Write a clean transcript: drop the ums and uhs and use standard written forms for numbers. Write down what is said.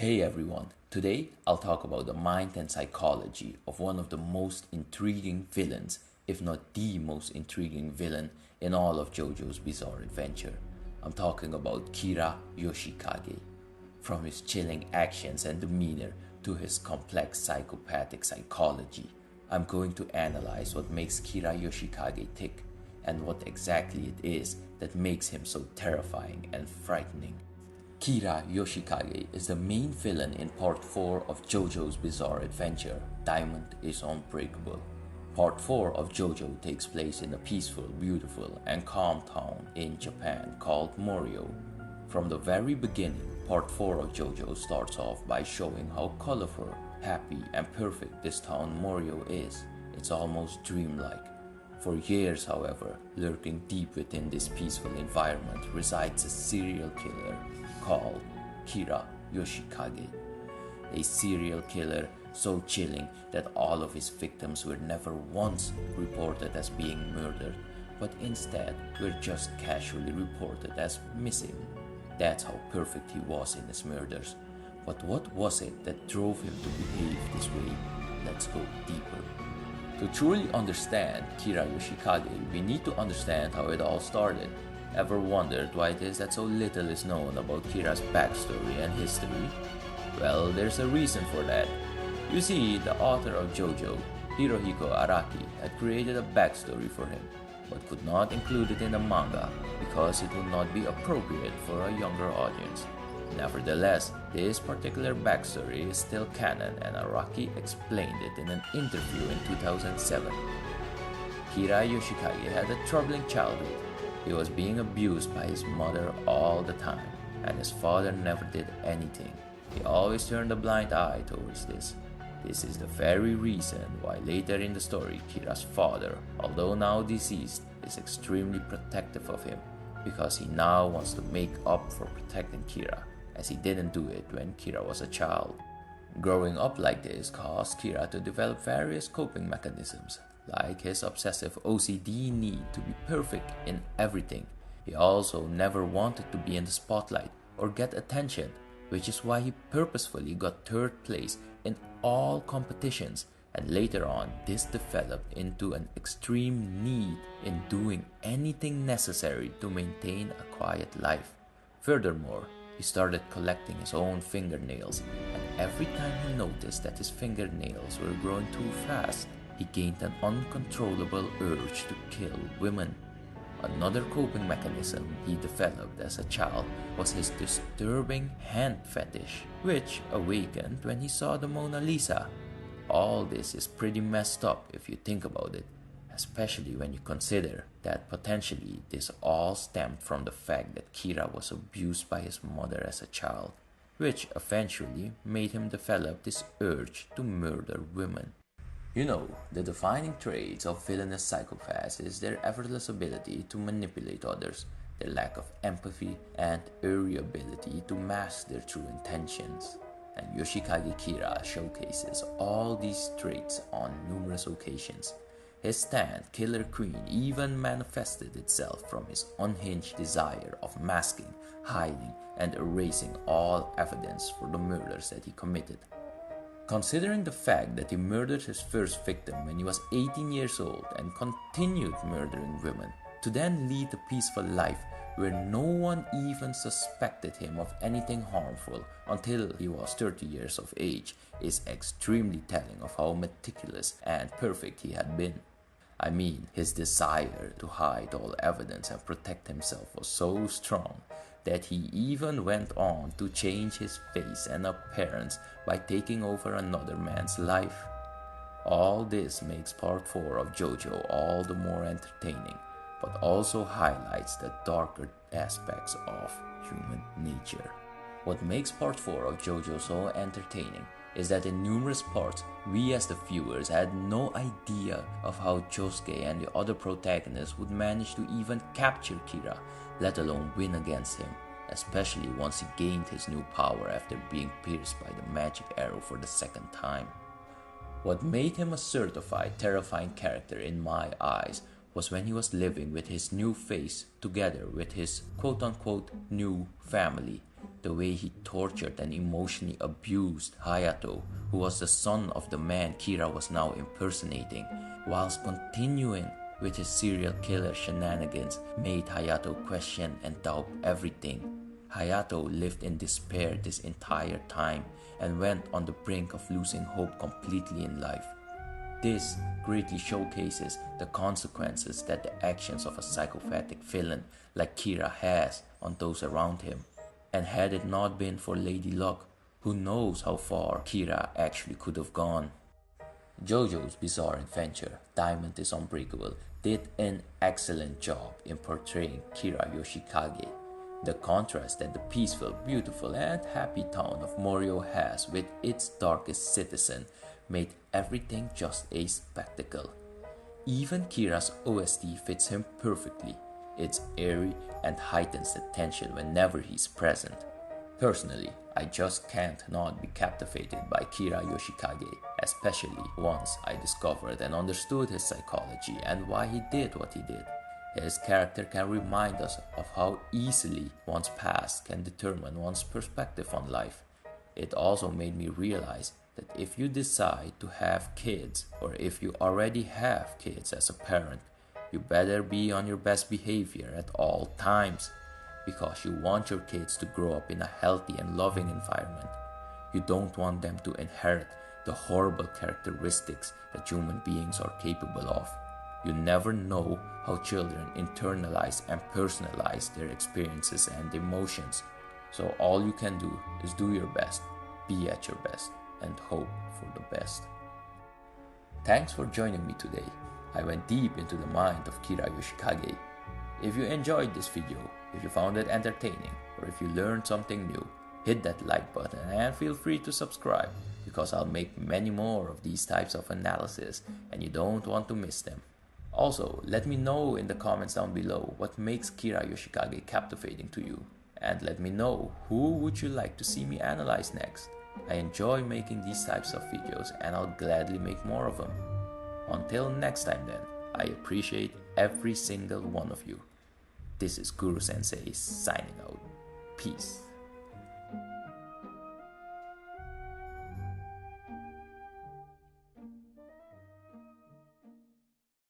Hey everyone, today I'll talk about the mind and psychology of one of the most intriguing villains, if not the most intriguing villain in all of JoJo's Bizarre Adventure. I'm talking about Kira Yoshikage. From his chilling actions and demeanor to his complex psychopathic psychology, I'm going to analyze what makes Kira Yoshikage tick and what exactly it is that makes him so terrifying and frightening. Kira Yoshikage is the main villain in Part 4 of JoJo's Bizarre Adventure, Diamond is Unbreakable. Part 4 of JoJo takes place in a peaceful, beautiful, and calm town in Japan called Morio. From the very beginning, Part 4 of JoJo starts off by showing how colorful, happy, and perfect this town Morio is. It's almost dreamlike. For years, however, lurking deep within this peaceful environment resides a serial killer called Kira Yoshikage. A serial killer so chilling that all of his victims were never once reported as being murdered, but instead were just casually reported as missing. That's how perfect he was in his murders. But what was it that drove him to behave this way? Let's go deeper. To truly understand Kira Yoshikage, we need to understand how it all started. Ever wondered why it is that so little is known about Kira's backstory and history? Well, there's a reason for that. You see, the author of JoJo, Hirohiko Araki, had created a backstory for him, but could not include it in the manga because it would not be appropriate for a younger audience. Nevertheless, this particular backstory is still canon and Araki explained it in an interview in 2007. Kira Yoshikage had a troubling childhood. He was being abused by his mother all the time, and his father never did anything. He always turned a blind eye towards this. This is the very reason why later in the story, Kira's father, although now deceased, is extremely protective of him, because he now wants to make up for protecting Kira, as he didn't do it when Kira was a child. Growing up like this caused Kira to develop various coping mechanisms, like his obsessive OCD need to be perfect in everything. He also never wanted to be in the spotlight or get attention, which is why he purposefully got third place in all competitions, and later on this developed into an extreme need in doing anything necessary to maintain a quiet life. Furthermore, he started collecting his own fingernails, and every time he noticed that his fingernails were growing too fast, he gained an uncontrollable urge to kill women. Another coping mechanism he developed as a child was his disturbing hand fetish, which awakened when he saw the Mona Lisa. All this is pretty messed up if you think about it, especially when you consider that potentially this all stemmed from the fact that Kira was abused by his mother as a child, which eventually made him develop this urge to murder women. You know, the defining traits of villainous psychopaths is their effortless ability to manipulate others, their lack of empathy, and eerie ability to mask their true intentions. And Yoshikage Kira showcases all these traits on numerous occasions. His stand, Killer Queen, even manifested itself from his unhinged desire of masking, hiding, and erasing all evidence for the murders that he committed. Considering the fact that he murdered his first victim when he was 18 years old and continued murdering women, to then lead a peaceful life where no one even suspected him of anything harmful until he was 30 years of age, is extremely telling of how meticulous and perfect he had been. I mean, his desire to hide all evidence and protect himself was so strong that he even went on to change his face and appearance by taking over another man's life. All this makes Part 4 of JoJo all the more entertaining, but also highlights the darker aspects of human nature. What makes Part 4 of JoJo so entertaining is that in numerous parts, we as the viewers had no idea of how Josuke and the other protagonists would manage to even capture Kira, let alone win against him, especially once he gained his new power after being pierced by the magic arrow for the second time. What made him a certified terrifying character in my eyes was when he was living with his new face together with his quote-unquote new family. the way he tortured and emotionally abused Hayato, who was the son of the man Kira was now impersonating, whilst continuing with his serial killer shenanigans, made Hayato question and doubt everything. Hayato lived in despair this entire time and went on the brink of losing hope completely in life. This greatly showcases the consequences that the actions of a psychopathic villain like Kira has on those around him. And had it not been for Lady Luck, who knows how far Kira actually could have gone. JoJo's Bizarre Adventure, Diamond is Unbreakable, did an excellent job in portraying Kira Yoshikage. The contrast that the peaceful, beautiful, and happy town of Morio has with its darkest citizen made everything just a spectacle. Even Kira's OST fits him perfectly. It's airy and heightens the tension whenever he's present. Personally, I just can't not be captivated by Kira Yoshikage, especially once I discovered and understood his psychology and why he did what he did. His character can remind us of how easily one's past can determine one's perspective on life. It also made me realize that if you decide to have kids, or if you already have kids as a parent, you better be on your best behavior at all times, because you want your kids to grow up in a healthy and loving environment. You don't want them to inherit the horrible characteristics that human beings are capable of. You never know how children internalize and personalize their experiences and emotions. So all you can do is do your best, be at your best, and hope for the best. Thanks for joining me today. I went deep into the mind of Kira Yoshikage. If you enjoyed this video, if you found it entertaining, or if you learned something new, hit that like button and feel free to subscribe, because I'll make many more of these types of analysis and you don't want to miss them. Also, let me know in the comments down below what makes Kira Yoshikage captivating to you, and let me know who would you like to see me analyze next. I enjoy making these types of videos and I'll gladly make more of them. Until next time then, I appreciate every single one of you. This is Guru Sensei signing out. Peace.